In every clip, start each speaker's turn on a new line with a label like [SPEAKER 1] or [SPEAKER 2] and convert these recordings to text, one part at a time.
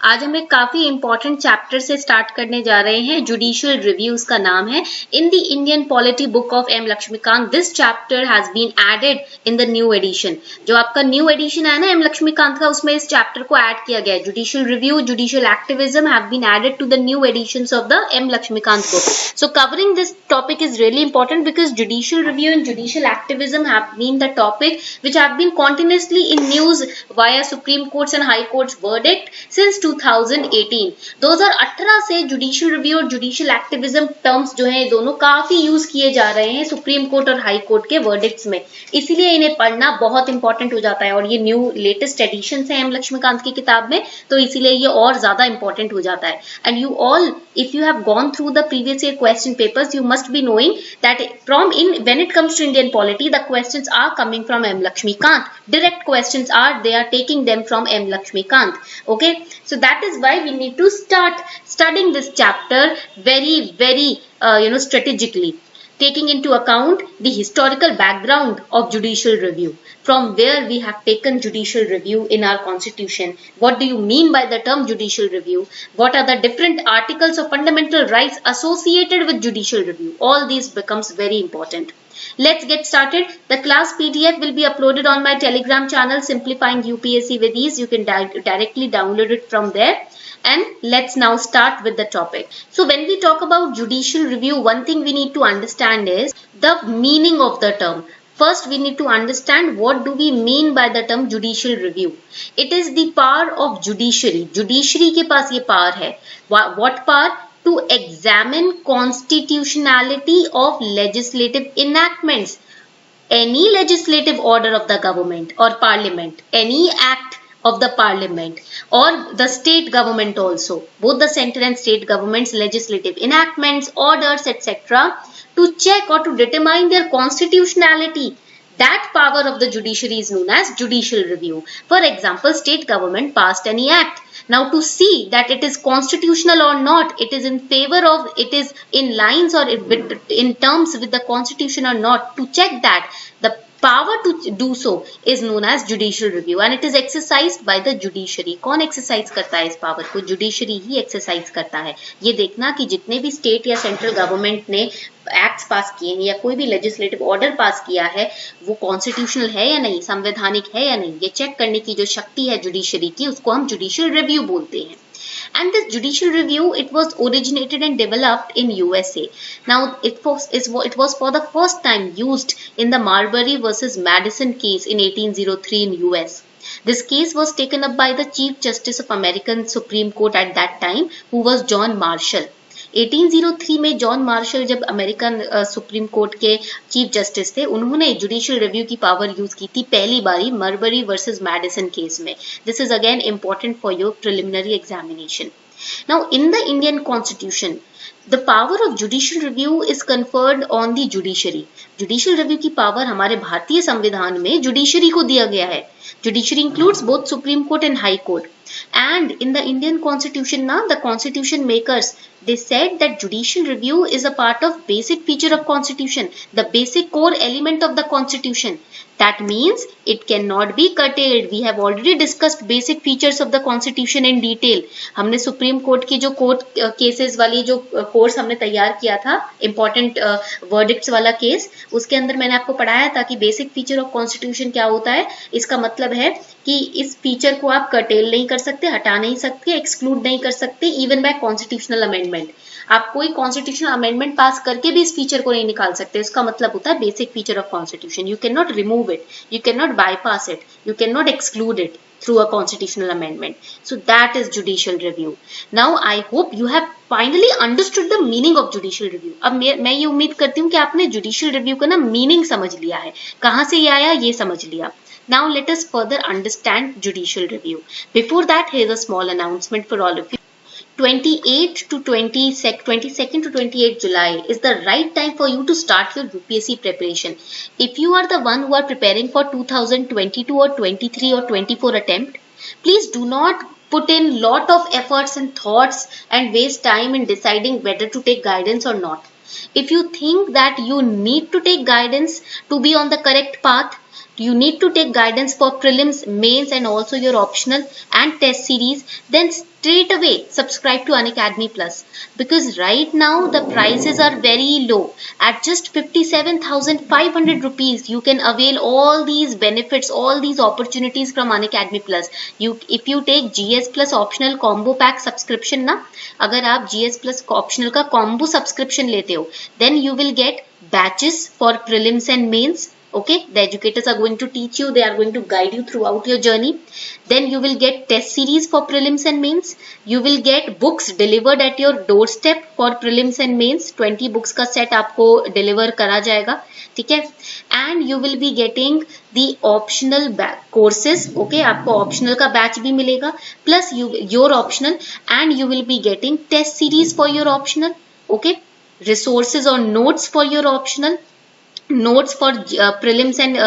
[SPEAKER 1] आज हम एक काफी इंपॉर्टेंट चैप्टर से स्टार्ट करने जा रहे हैं। जुडिशियल रिव्यू उसका नाम है। In the Indian Polity book of M Laxmikanth this chapter has been added in the new edition. जो आपका न्यू एडिशन है ना एम लक्ष्मीकांत का, उसमें इस चैप्टर को ऐड किया गया है। Judicial review, judicial activism have been added to the new editions of the M Laxmikanth book. So covering this topic is really important because judicial review and judicial activism have been the topic which have been continuously in news via Supreme Courts and High Courts verdict since 2018. 2018 से judicial review और judicial activism terms जो हैं दोनों काफी use किए जा रहे हैं सुप्रीम कोर्ट और हाई कोर्ट के verdicts में, इसीलिए इन्हें पढ़ना बहुत इंपॉर्टेंट हो जाता है। और ये न्यू लेटेस्ट एडिशन है एम लक्ष्मीकांत की किताब में, तो इसीलिए ये और ज्यादा इंपॉर्टेंट हो जाता है। And you all, if you have gone through the previous year question papers, you must be knowing that when it comes to Indian polity, the questions are coming from M. Lakshmikant. Direct questions they are taking them from M. Lakshmikant. Okay, so that is why we need to start studying this chapter very strategically, taking into account the historical background of judicial review, from where we have taken judicial review in our constitution. What do you mean by the term judicial review? What are the different articles of fundamental rights associated with judicial review? All these becomes very important. Let's get started. The class PDF will be uploaded on my Telegram channel, Simplifying UPSC with Ease. You can directly download it from there. And let's now start with the topic. So when we talk about judicial review, one thing we need to understand is the meaning of the term. First, we need to understand what do we mean by the term judicial review. It is the power of judiciary. Judiciary के पास ये power है. What power? To examine constitutionality of legislative enactments. Any legislative order of the government or parliament, any act of the parliament or the state government also, both the central and state governments, legislative enactments, orders, etc., to check or to determine their constitutionality. That power of the judiciary is known as judicial review. For example, state government passed any act. Now to see that it is constitutional or not, it is in favor of, it is in lines or in terms with the constitution or not, to check that, the power to do so is known as judicial review and it is exercised by the judiciary. कौन exercise करता है इस power को? Judiciary ही exercise करता है। ये देखना कि जितने भी state या central government ने एक्ट्स पास किए हैं या कोई भी लेजिस्लेटिव ऑर्डर पास किया है वो कॉन्स्टिट्यूशनल है या नहीं, संवैधानिक है या नहीं, ये चेक करने की जो शक्ति है जुडिशरी की, उसको हम जुडिशियल रिव्यू बोलते हैं। And this judicial review, it was originated and developed in USA. Now it was for the first time used in the Marbury versus Madison case in 1803 in US. This case was taken up by the Chief Justice of American Supreme Court at that time, who was John Marshall. 1803 में John Marshall जब American supreme court के chief justice थे, उन्होंने judicial review की power use की थी पहली बारी मरबरी वर्सेस मैडिसन केस में। This is again important for your preliminary examination. Now in the Indian constitution the power of judicial review is conferred on the judiciary. Judicial review की power हमारे भारतीय संविधान में जुडिशरी को दिया गया है। Judiciary includes both Supreme Court and High Court. And in the Indian Constitution now, the Constitution makers, they said that judicial review is a part of basic feature of Constitution, the basic core element of the Constitution. That means it cannot be curtailed. We have already discussed basic features of the Constitution in detail. हमने supreme court की जो court cases वाली जो course हमने तैयार किया था, important verdicts वाला केस, उसके अंदर मैंने आपको पढ़ाया था कि बेसिक फीचर ऑफ कॉन्स्टिट्यूशन क्या होता है। इसका मतलब है कि इस फीचर को आप कर्टेल नहीं कर सकते, हटा नहीं सकते, एक्सक्लूड नहीं कर सकते, इवन बाय कॉन्स्टिट्यूशनल अमेंडमेंट। आप कोई कॉन्स्टिट्यूशनल अमेंडमेंट पास करके भी इस फीचर को नहीं निकाल सकते। इसका मतलब होता है basic feature of constitution. You can not remove it, you cannot bypass it, you cannot exclude it through a constitutional amendment. So that is judicial review. Now I hope you have finally understood the meaning of judicial review. अब मैं ये उम्मीद करती हूँ कि आपने judicial review का ना meaning समझ लिया है, कहाँ से ये आया ये समझ लिया। Now let us further understand judicial review. Before that, here is a small announcement for all of you. 22nd to 28th July is the right time for you to start your UPSC preparation. If you are the one who are preparing for 2022 or 23 or 24 attempt, please do not put in lot of efforts and thoughts and waste time in deciding whether to take guidance or not. If you think that you need to take guidance to be on the correct path, you need to take guidance for prelims, mains and also your optional and test series, then straight away subscribe to Unacademy Plus, because right now the prices are very low. At just 57,500 rupees you can avail all these benefits, all these opportunities from Unacademy Plus. If you take GS Plus optional combo pack subscription ना, अगर आप GS Plus optional का combo subscription लेते हो, then you will get batches for prelims and mains. Okay, the educators are going to teach you, they are going to guide you throughout your journey. Then you will get test series for prelims and mains. You will get books delivered at your doorstep for prelims and mains. 20 books का set आपको deliver करा जाएगा, ठीक है. And you will be getting the optional courses. Okay, आपको optional का batch भी मिलेगा, plus your optional, and you will be getting test series for your optional. Okay, resources or notes for your optional, notes for prelims and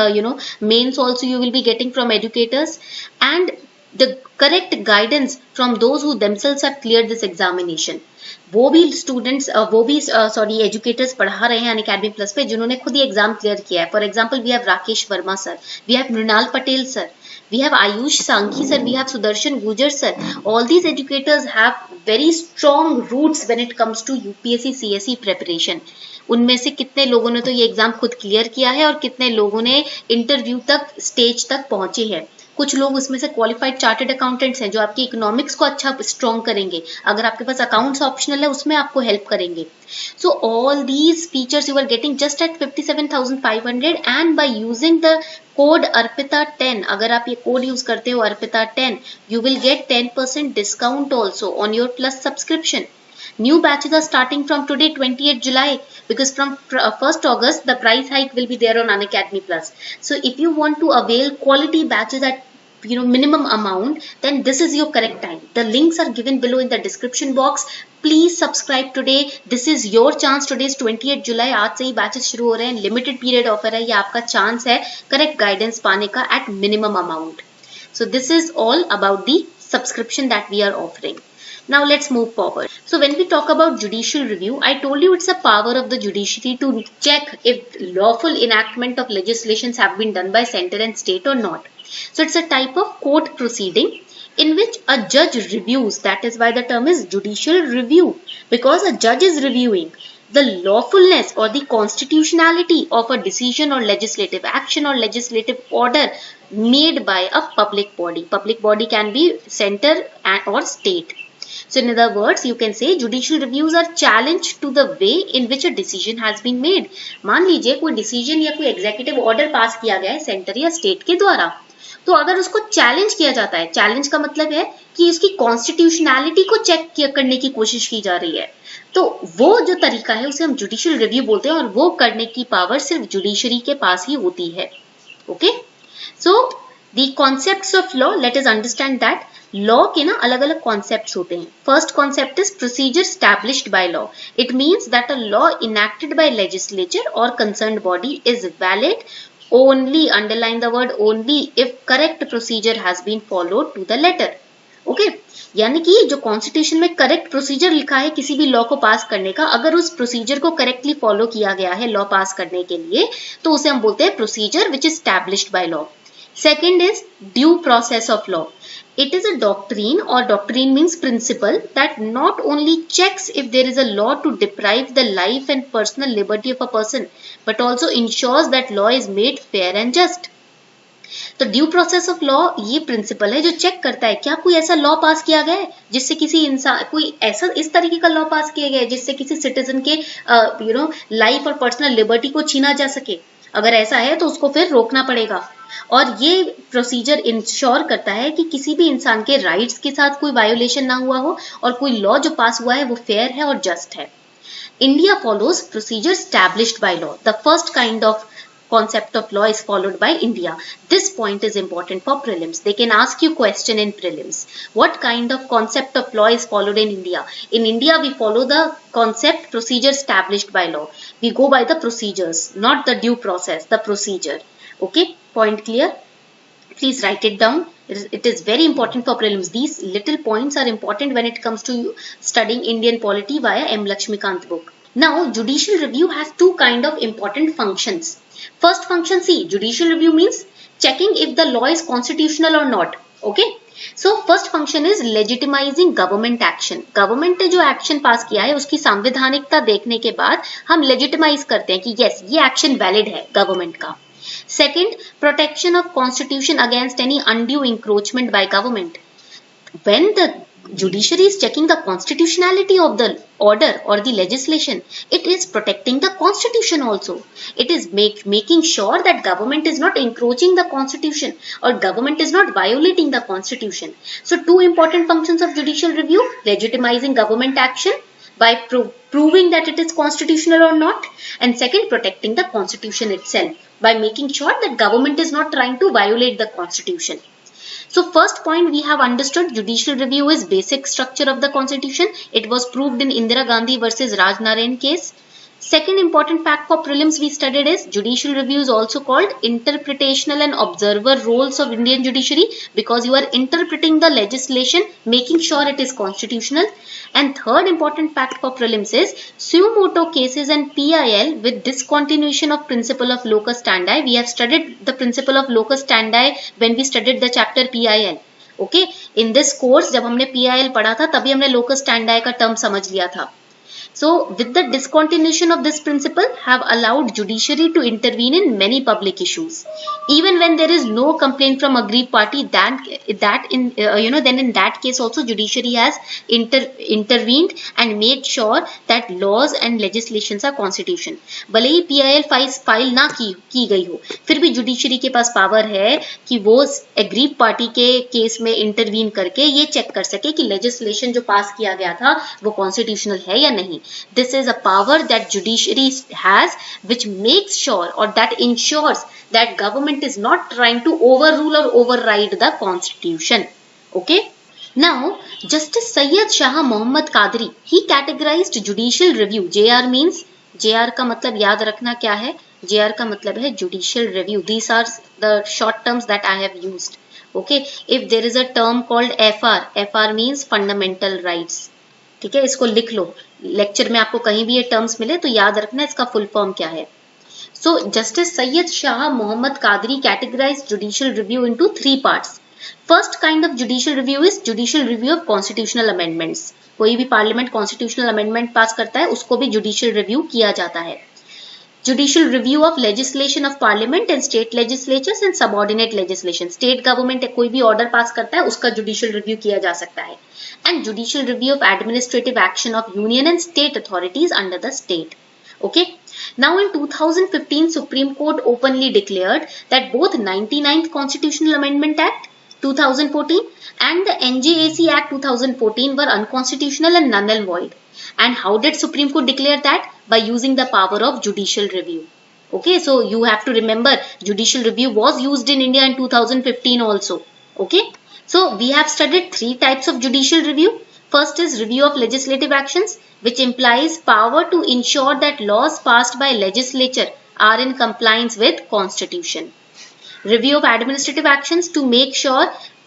[SPEAKER 1] mains also you will be getting from educators, and the correct guidance from those who themselves have cleared this examination. वो भी students sorry educators पढ़ा रहे हैं Unacademy plus पे जिन्होंने खुद ही exam clear किया है. For example we have Rakesh Verma sir, we have Mrinal Patel sir, we have Ayush Sankhi sir, we have Sudarshan Gujar sir. All these educators have very strong roots when it comes to UPSC CSE preparation. उनमें से कितने लोगों ने तो ये exam खुद clear किया है और कितने लोगों ने इंटरव्यू तक स्टेज तक पहुंचे हैं. कुछ लोग उसमें से क्वालिफाइड चार्टर्ड अकाउंटेंट्स हैं जो आपकी इकोनॉमिक्स को अच्छा स्ट्रॉन्ग करेंगे. अगर आपके पास अकाउंट्स ऑप्शनल है उसमें आपको हेल्प करेंगे. So all these features you are getting just at 57,500 and by using the code Arpita 10. अगर आप ये कोड यूज करते हो Arpita 10, you will get 10% discount also on your plus subscription. New batches are starting from today, 28th July, because from 1st August the price hike will be there on Unacademy Plus. So if you want to avail quality batches at minimum amount, then this is your correct time. The links are given below in the description box. Please subscribe today. This is your chance. Today is 28th July. आज से ही batches शुरू हो रहे हैं. Limited period offer है. ये आपका chance है correct guidance पाने का at minimum amount. So this is all about the subscription that we are offering. Now let's move forward. So when we talk about judicial review, I told you it's a power of the judiciary to check if lawful enactment of legislations have been done by center and state or not. So it's a type of court proceeding in which a judge reviews. That is why the term is judicial review, because a judge is reviewing the lawfulness or the constitutionality of a decision or legislative action or legislative order made by a public body. Public body can be center or state. So in other words, you can say judicial reviews are challenge to the way in which a decision has been made. मान लीजिए कोई decision या कोई executive order pass किया गया है centre या state के द्वारा, तो अगर उसको चैलेंज किया जाता है, चैलेंज का मतलब है कि इसकी कॉन्स्टिट्यूशनैलिटी को चेक करने की कोशिश की जा रही है, तो वो जो तरीका है उसे हम जुडिशियल रिव्यू बोलते हैं और वो करने की पावर सिर्फ जुडिशरी के पास ही होती है. Okay, so the concepts of law, let us understand that law के ना अलग अलग कॉन्सेप्ट्स होते हैं. First concept is procedure established by law. It means that a law enacted by legislature और concerned body is valid only, underline the word only, if correct procedure has been followed to the letter. Okay, यानी कि जो constitution में correct procedure लिखा है किसी भी law को पास करने का, अगर उस प्रोसीजर को करेक्टली फॉलो किया गया है लॉ पास करने के लिए, तो उसे हम बोलते हैं procedure which is established by law. Second is due process of law. It is a doctrine, or doctrine means principle, that not only checks if there is a law to deprive the life and personal liberty of a person, but also ensures that law is made fair and just. तो due process of law ये principal है जो check करता है क्या कोई ऐसा law पास किया गया है जिससे किसी इंसान, कोई ऐसा इस तरीके का लॉ पास किया गया है जिससे किसी सिटीजन के लाइफ और पर्सनल लिबर्टी को छीना जा सके. अगर ऐसा है तो उसको फिर रोकना पड़ेगा. और ये प्रोसीजर इंश्योर करता है कि किसी भी इंसान के राइट्स के साथ कोई वायोलेशन ना हुआ हो और कोई लॉ जो पास हुआ है वो फेयर है और जस्ट है. India follows procedure established by law. The first kind of concept of law is followed by India. This point is important for prelims. They can ask you question in prelims. What kind of concept of law is followed in India? In India, we follow the concept procedure established by law. We go by the procedures, not the due process, the procedure. Okay, point clear? Please write it down. It is very important for prelims. These little points are important when it comes to studying Indian polity via M. Lakshmikant book. Now, judicial review has two kind of important functions. First function, see, judicial review means checking if the law is constitutional or not. Okay, so first function is legitimising government action. Government ने जो action पास किया है उसकी संवैधानिकता देखने के बाद हम legitimise करते हैं कि यस ये एक्शन वैलिड है गवर्नमेंट का. Second, protection of constitution against any undue encroachment by government. When the judiciary is checking the constitutionality of the order or the legislation, it is protecting the constitution also. It is making sure that government is not encroaching the constitution or government is not violating the constitution. So two important functions of judicial review: legitimizing government action by proving that it is constitutional or not, and second, protecting the constitution itself by making sure that government is not trying to violate the constitution. So first point we have understood, judicial review is basic structure of the constitution. It was proved in Indira Gandhi versus Raj Narayan case. Second important fact for prelims we studied is judicial review is also called interpretational and observer roles of Indian judiciary, because you are interpreting the legislation, making sure it is constitutional. And third important fact for prelims is suo motu cases and PIL with discontinuation of principle of locus standi. We have studied the principle of locus standi when we studied the chapter PIL. Okay, in this course जब हमने PIL पढ़ा था तभी हमने locus standi का term समझ लिया था. So with the discontinuation of this principle have allowed judiciary to intervene in many public issues, even when there is no complaint from aggrieved party. Then in that case also judiciary has intervened and made sure that laws and legislations are constitution. भले ही PIL file ना की गई हो, फिर भी judiciary के पास power है कि वो aggrieved party के केस में intervene करके ये चेक कर सके कि legislation जो पास किया गया था वो constitutional है या नहीं. This is a power that judiciary has, which makes sure or that ensures that government is not trying to overrule or override the constitution. Okay. Now, Justice Syed Shah Mohammad Qadri, he categorized judicial review. JR means, JR का मतलब याद रखना क्या है? JR का मतलब है judicial review. These are the short terms that I have used. Okay. If there is a term called FR, FR means fundamental rights. ठीक है, इसको लिख लो. लेक्चर में आपको कहीं भी ये टर्म्स मिले तो याद रखना इसका फुल फॉर्म क्या है. So justice Syed Shah Mohammad Qadri categorise judicial review into 3 parts. First kind of judicial review is judicial review of constitutional amendments. कोई भी पार्लियामेंट कॉन्स्टिट्यूशनल अमेंडमेंट पास करता है उसको भी जुडिशियल रिव्यू किया जाता है. Judicial review of legislation of parliament and state legislatures and subordinate legislation. State government कोई भी order पास करता है उसका judicial review किया जा सकता है. And judicial review of administrative action of union and state authorities under the state. Okay. Now in 2015 Supreme Court openly declared that both 99th Constitutional Amendment Act 2014 and the NJAC Act 2014 were unconstitutional and null and void. And how did Supreme Court declare that? By using the power of judicial review. Okay, so you have to remember judicial review was used in India in 2015 also. Okay, so we have studied 3 types of judicial review. First is review of legislative actions, which implies power to ensure that laws passed by legislature are in compliance with constitution. Review of administrative actions to make sure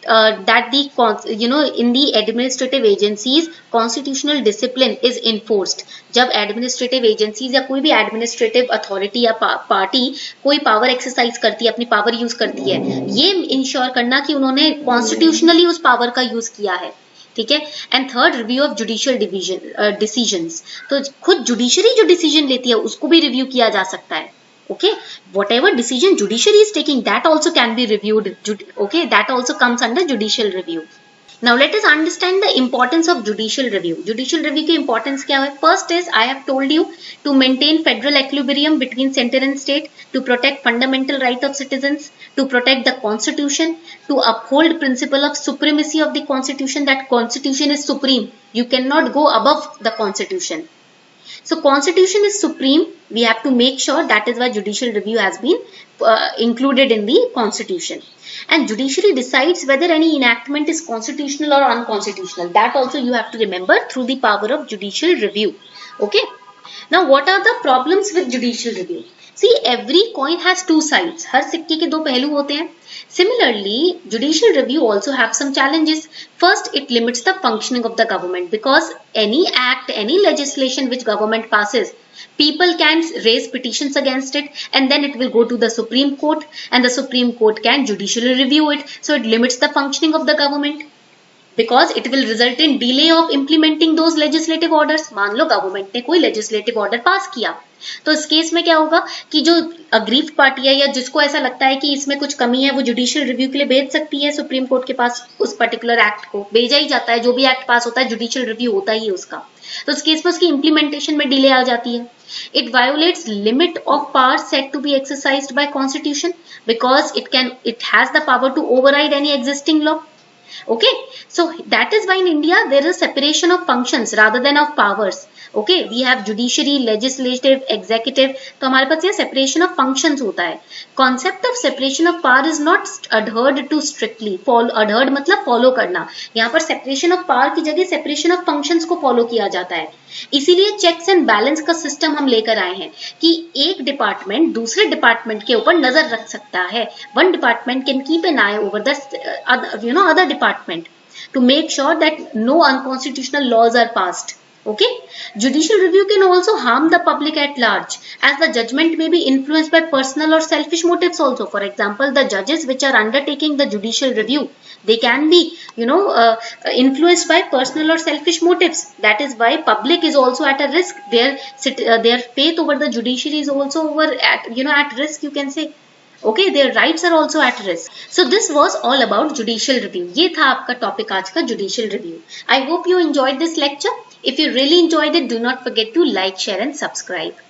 [SPEAKER 1] that in the administrative agencies constitutional discipline is enforced. जब administrative agencies या कोई भी administrative authority या party कोई power exercise करती है, अपनी power use करती है, ये ensure करना कि उन्होंने constitutionally उस power का use किया है. ठीक है. And third, review of judicial decisions. तो खुद जुडिशरी जो डिसीजन लेती है उसको भी रिव्यू किया जा सकता है. Okay, whatever decision judiciary is taking, that also can be reviewed. Okay, that also comes under judicial review. Now let us understand the importance of judicial review. Judicial review की importance क्या है? First is, I have told you, to maintain federal equilibrium between center and state, to protect fundamental right of citizens, to protect the constitution, to uphold principle of supremacy of the constitution, that constitution is supreme. You cannot go above the constitution. So constitution is supreme. We have to make sure, that is why judicial review has been included in the constitution. And judiciary decides whether any enactment is constitutional or unconstitutional. That also you have to remember through the power of judicial review. Okay. Now what are the problems with judicial review? See, every coin has 2 sides. हर सिक्के के 2 पहलू होते हैं. Similarly, judicial review also have some challenges. First, it limits the functioning of the government, because any act, any legislation which government passes People can raise petitions against it, and then it will go to the Supreme Court, and the Supreme Court can judicially review it. So it limits the functioning of the government, because it will result in delay of implementing those legislative orders. मान लो government ने कोई legislative order पास किया, तो इस case में क्या होगा कि जो अग्रीव्ड पार्टी है या जिसको ऐसा लगता है कि इसमें कुछ कमी है, वो जुडिशियल रिव्यू के लिए भेज सकती है सुप्रीम कोर्ट के पास। उस पर्टिकुलर एक्ट को भेजा ही जाता है, जो भी एक्ट पास होता है जुडिशियल रिव्यू होता ही है उसका। तो इस केस में उसकी इंप्लीमेंटेशन में डिले आ जाती है। It violates limit of power set to be exercised by constitution, because it has the power to override any existing law. Okay, so that is why in India there is separation of functions rather than of powers. Okay, we have judiciary, legislative, executive, तो हमारे पास ये separation of functions होता है। Concept of separation of power is not adhered to strictly. Adhered मतलब follow करना। यहाँ पर separation of power की जगह separation of functions को follow किया जाता है। इसीलिए checks and balance का system हम लेकर आए हैं कि एक डिपार्टमेंट दूसरे डिपार्टमेंट के ऊपर नजर रख सकता है। One department can keep an eye over the other department to make sure that no unconstitutional laws are passed. Okay, judicial review can also harm the public at large, as the judgment may be influenced by personal or selfish motives also. For example, the judges which are undertaking the judicial review, they can be influenced by personal or selfish motives. That is why public is also at a risk. Their faith over the judiciary is also at risk, you can say. Okay, their rights are also at risk. So this was all about judicial review. ये था आपका topic आज का judicial review. I hope you enjoyed this lecture. If you really enjoyed it, do not forget to like, share and subscribe.